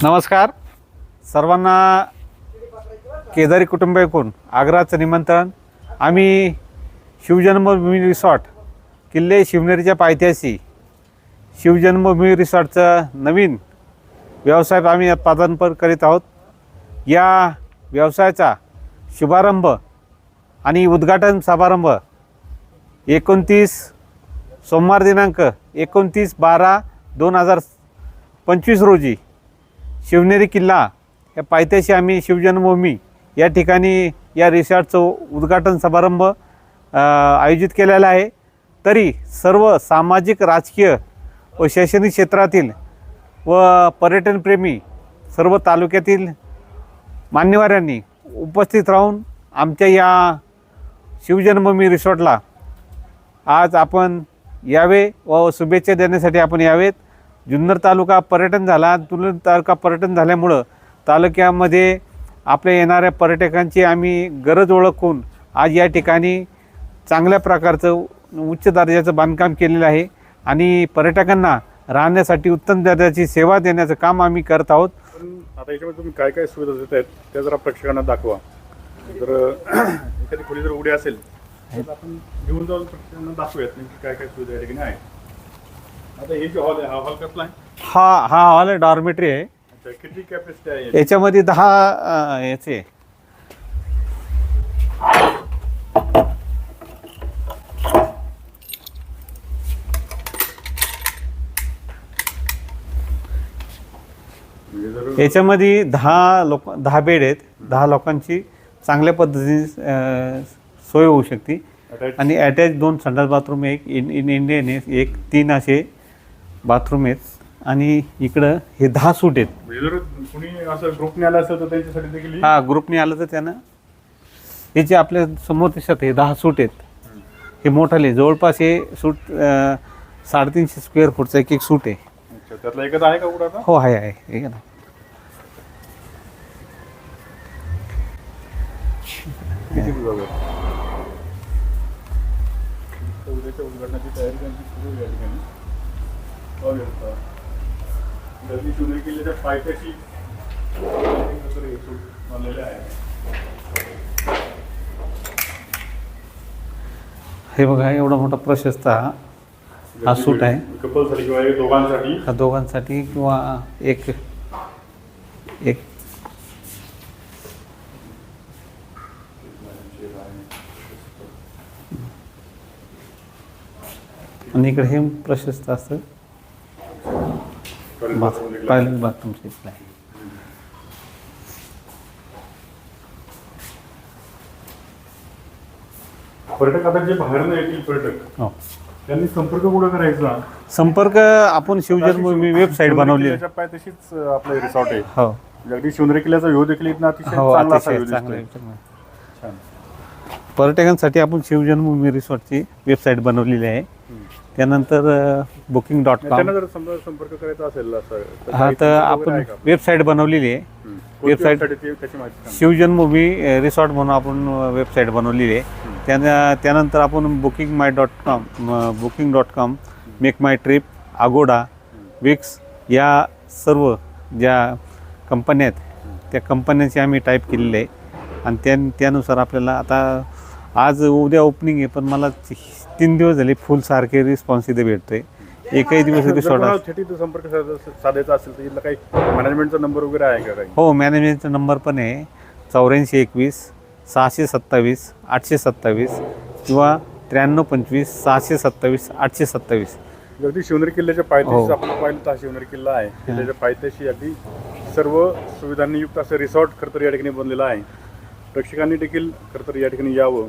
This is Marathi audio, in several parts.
नमस्कार सर्वांना केदारी कुटुंबाकडून आग्राचं निमंत्रण। आम्ही शिवजन्मभूमी रिसॉर्ट किल्ले शिवनेरीच्या पायथ्याशी शिवजन्मभूमी रिसॉर्टचं नवीन व्यवसाय आम्ही पदार्पण करीत आहोत। या व्यवसायाचा शुभारंभ आणि उद्घाटन समारंभ 29 सोमवार दिनांक 29/12/2025 रोजी शिवनेरी किल्ला या पायथ्याशी आम्ही शिवजन्मभूमी या ठिकाणी या रिसॉर्टचं उद्घाटन समारंभ आयोजित केलेला आहे। तरी सर्व सामाजिक, राजकीय व शैक्षणिक क्षेत्रातील व पर्यटनप्रेमी सर्व तालुक्यातील मान्यवरांनी उपस्थित राहून आमच्या या शिवजन्मभूमी रिसॉर्टला आज आपण यावे व शुभेच्छा देण्यासाठी आपण यावेत। जुन्नर तालुका पर्यटन झाला, जुन्नर तालुका पर्यटन झाल्यामुळं तालुक्यामध्ये आपल्या येणाऱ्या पर्यटकांची आम्ही गरज ओळखून आज या ठिकाणी चांगल्या प्रकारचं उच्च दर्जाचं बांधकाम केलेलं आहे आणि पर्यटकांना राहण्यासाठी उत्तम दर्जाची सेवा देण्याचं काम आम्ही करत आहोत। आता याच्यामध्ये तुम्ही काय काय सुविधा देत आहेत त्या जरा प्रेक्षकांना दाखवा। जर एखादी खोली जर उडी असेल तर आपण घेऊन जाऊन प्रेक्षकांना दाखवूयात नेमकी काय काय सुविधा या ठिकाणी आहे। आता हे जो हॉल आहे, हा हॉल कसला आहे? हा हॉल आहे, डॉर्मेटरी आहे। अच्छा, किती कॅपॅसिटी आहे याच्यामध्ये 10 याचे याच्यामध्ये 10 बेड आहेत। 10 लोकांची चांगल्या पद्धतीने सोय होऊ शकते आणि अटॅच 2 संडास बाथरूम, एक इंडियन आहे, एक 3 असे बाथरूम आहेत आणि इकडं हे 10 सूट आहेत। जर कुणी असं ग्रुपने आलं असेल तर त्यांच्यासाठी देखील ग्रुपने आलं तर त्यानं हे जे आपल्या समोर दिसत हे 10 सूट आहेत। हे मोठाले जवळपास हे सूट 350 स्क्वेअर फूटचा एक सूट आहे। त्यातला एकच आहे का कुठं आता? हो आहे आहे ना। किती विभाग आहेत? उद्याच्या उद्घाटनाची तयारी त्यांची सुरू आहे या ठिकाणी। गर्दी शिवनेरी किल्ल्याच्या पायथ्याशी बनलेले आहे। हे बघा एवढा मोठा प्रशस्त हा सूट आहे। कपलसाठी किंवा दोघांसाठी, दोघांसाठी किंवा एक आणि इकडे हे प्रशस्त असतं टॉयलेट बाथरूम इथलं आहे। पर्यटक आता जे बाहेरनं येतील पर्यटक हो, त्यांनी संपर्क कुठं करायचा? संपर्क आपण शिवजन्मभूमी वेबसाईट बनवली आहे। तशीच आपलं रिसॉर्ट आहे। हो, अगदी शिवनेरी किल्ल्याचा व्ह्यू देखील इथनं अतिशय हो, चांगला असा अतिशय व्ह्यू चांगला दिसतोय। छान। पर्यटकांसाठी आपण शिवजन्मभूमी रिसॉर्टची वेबसाईट बनवलेली आहे। त्यानंतर booking.com त्यांना जर समजा संपर्क करायचा असेल असं हा तर आपण वेबसाईट बनवलेली आहे। वेबसाईट त्याची माहिती सांगा। शिवजन्मभूमी रिसॉर्ट म्हणून आपण वेबसाईट बनवलेली आहे। त्यानंतर आपण booking.com, मेक माय ट्रिप, अगोडा, विक्स या सर्व ज्या कंपन्या आहेत त्या कंपन्यांची आम्ही टाईप केलेले आहे आणि त्यानुसार आपल्याला आता आज उद्या ओपनिंग आहे, पण मला 3 दिवस झाले फुल सारखे रिस्पॉन्स इथे भेटतोय। एकही दिवस रिसॉर्ट संपर्क साधायचा असेल तर काही मॅनेजमेंटचा नंबर वगैरे आहे का? काही हो, मॅनेजमेंटचा नंबर पण आहे 8421 627 827 किंवा 9325 627 827। अगदी शिवनेरी किल्ल्याच्या पायथ्याशी आपण पाहिलं तर शिवनेरी किल्ला आहे। किल्ल्याच्या पायथ्याशी अगदी सर्व सुविधांनी युक्त असं रिसॉर्ट खरं तर या ठिकाणी बनलेलं आहे। प्रेक्षकांनी देखील खरं तर या ठिकाणी यावं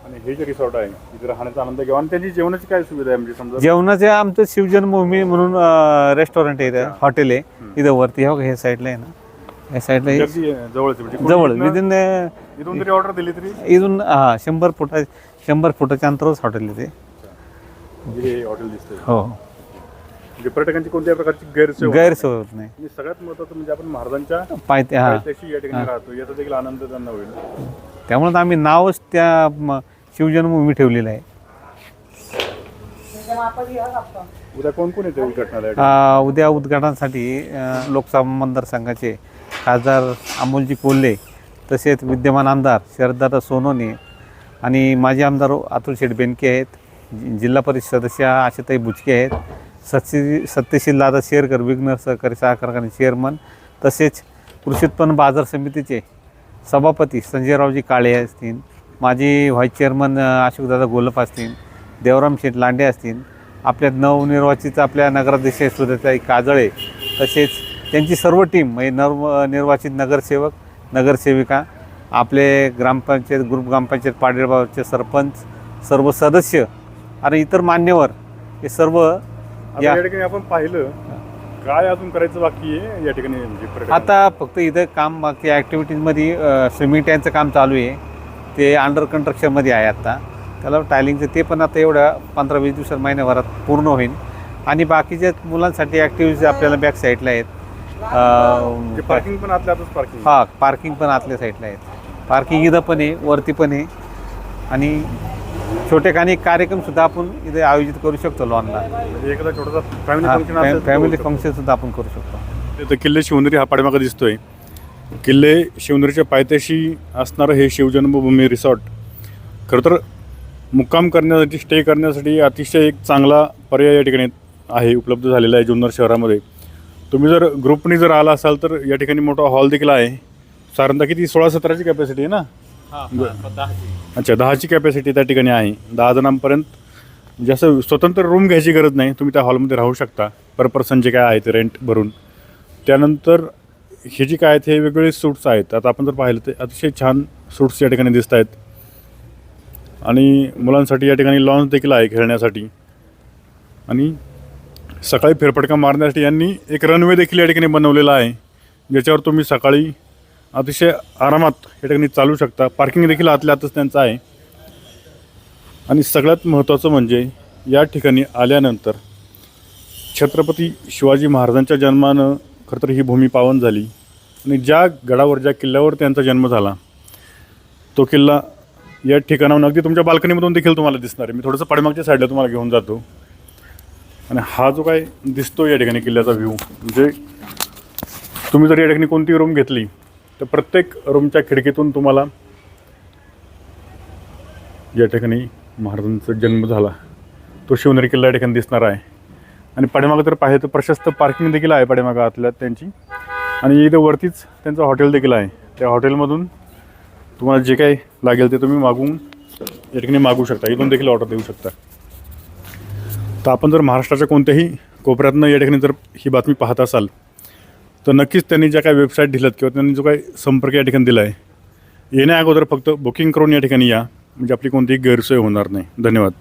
आणि हे जे रिसॉर्ट आहे इथे राहण्याचा आनंद घ्यावा। आणि त्यांची जेवणाची काय सुविधा आहे? म्हणजे समजा जेवणाचे आमचं शिवजन्मभूमी म्हणून रेस्टॉरंट आहे, इथं हॉटेल आहे, इथं वरती हो हे साईडला आहे ना, या साईडला जवळच जवळ विदिन इथून जरी ऑर्डर दिली तरी इथून 100 फुटाच्या अंतरावरच हॉटेल आहे ते। हे हॉटेल दिसतंय। हो, म्हणजे पर्यटकांची कोणत्याही प्रकारची गैरसोय होत नाही। सगळ्यात महत्त्वाचं म्हणजे आपण महाराजांच्या पायथ्याशी या ठिकाणी राहतो, याचा देखील आनंद त्यांना होईल। त्यामुळे आम्ही नावच त्या शिवजन्मभूमी ठेवलेलं आहे। उद्या कोण कोण येते उद्घाटनाला? उद्या उद्घाटनासाठी लोकसभा मतदारसंघाचे खासदार अमोलजी कोल्हे, तसेच विद्यमान आमदार शरददादा सोनवणे आणि माजी आमदार अतुल शेठ बेनके आहेत, जिल्हा परिषद सदस्य आशाताई बुचके आहेत, सत्यशील दादा शेरकर विघ्नर सहकारी साखर कारखाने चेअरमन, तसेच कृषी उत्पन्न बाजार समितीचे सभापती संजयरावजी काळे असतील, माजी व्हाईस चेअरमन अशोकदादा गोलप असतील, देवराम शेठ लांडे असतील, आपल्या नवनिर्वाचित आपल्या नगराध्यक्ष सुधाताई काजळे, तसेच त्यांची सर्व टीम म्हणजे नवनिर्वाचित नगरसेवक नगरसेविका, आपले ग्रामपंचायत ग्रुप ग्रामपंचायत पाडेगावचे सरपंच, सर्व सदस्य आणि इतर मान्यवर हे सर्व या ठिकाणी आपण पाहिलं. काय अजून करायचं बाकी आहे या ठिकाणी? म्हणजे आता फक्त इथं काम बाकी ॲक्टिव्हिटीजमध्ये स्विमिंग टँकचं काम चालू आहे, ते अंडर कन्स्ट्रक्शनमध्ये आहे आता. त्याला टायलिंगचं ते पण आता एवढ्या 15-20 दिवसात महिन्याभरात पूर्ण होईल. आणि बाकीच्या मुलांसाठी ॲक्टिव्हिटीज आपल्याला बॅक साईडला आहेत. पार्किंग पण आतल्यातच पार्किंग? हां, पार्किंग पण आतल्या साईडला आहेत. पार्किंग इथं पण आहे, वरती पण आहे. आणि छोटेखानी कार्यक्रमसुद्धा आपण इथे आयोजित करू शकतो लॉनला. म्हणजे एखादा छोटासा फॅमिली फंक्शन फॅमिली फंक्शनसुद्धा आपण करू शकतो. तिथं किल्ले शिवनेरी हा पाठीमागे दिसतोय. किल्ले शिवनेरीच्या पायथ्याशी असणारं हे शिवजन्मभूमी रिसॉर्ट खरं तर मुक्काम करण्यासाठी, स्टे करण्यासाठी अतिशय एक चांगला पर्याय या ठिकाणी आहे, उपलब्ध झालेला आहे जुन्नर शहरामध्ये. तुम्ही जर ग्रुपनी जर आला असाल तर या ठिकाणी मोठा हॉल देखील आहे. साधारणतः किती 16-17ची कॅपॅसिटी आहे ना? अच्छा, 10ची कॅपॅसिटी त्या ठिकाणी आहे. 10 जणांपर्यंत जसं स्वतंत्र रूम घ्यायची गरज नाही, तुम्ही त्या हॉलमध्ये राहू शकता पर पर्सन जे काय आहे ते रेंट भरून. त्यानंतर हे जे काय आहेत हे वेगवेगळे सूट्स आहेत. आता आपण जर पाहिलं तर अतिशय छान सूट्स या ठिकाणी दिसत आहेत. आणि मुलांसाठी या ठिकाणी लॉन्स देखील आहे खेळण्यासाठी. आणि सकाळी फेरफटका मारण्यासाठी यांनी एक रनवे देखील या ठिकाणी बनवलेला आहे, ज्याच्यावर तुम्ही सकाळी अतिशय आरामात या ठिकाणी चालू शकता. पार्किंग देखील आतल्या आतच त्यांचं आहे. आणि सगळ्यात महत्त्वाचं म्हणजे या ठिकाणी आल्यानंतर छत्रपती शिवाजी महाराजांच्या जन्मानं खरं तर ही भूमी पावन झाली. आणि ज्या गडावर, ज्या किल्ल्यावर त्यांचा जन्म झाला तो किल्ला या ठिकाणाहून अगदी तुमच्या बाल्कनीमधून देखील तुम्हाला दिसणार आहे. मी थोडंसं पाठीमागच्या साईडला तुम्हाला घेऊन जातो. आणि हा जो काय दिसतो या ठिकाणी किल्ल्याचा व्ह्यू, म्हणजे तुम्ही जर या ठिकाणी कोणती रूम घेतली तर प्रत्येक रूमच्या खिडकीतून तुम्हाला या ठिकाणी महाराजांचा जन्म झाला तो शिवनेरी किल्ला या ठिकाणी दिसणार आहे. आणि पाठीमागं जर पाहिलं तर प्रशस्त पार्किंग देखील आहे पाठीमागं आतल्यात त्यांची. आणि इथं वरतीच त्यांचं हॉटेल देखील आहे. त्या हॉटेलमधून तुम्हाला जे काही लागेल ते तुम्ही मागवून या ठिकाणी मागवू शकता, इथून देखील ऑर्डर देऊ शकता. तर आपण जर महाराष्ट्राच्या कोणत्याही कोपऱ्यातनं या ठिकाणी जर ही बातमी पाहत असाल तर नक्कीच त्यांनी ज्या काही वेबसाईट दिल्यात किंवा त्यांनी जो काही संपर्क या ठिकाणी दिला आहे, येण्या अगोदर फक्त बुकिंग करून या ठिकाणी या, म्हणजे आपली कोणतीही गैरसोय होणार नाही. धन्यवाद.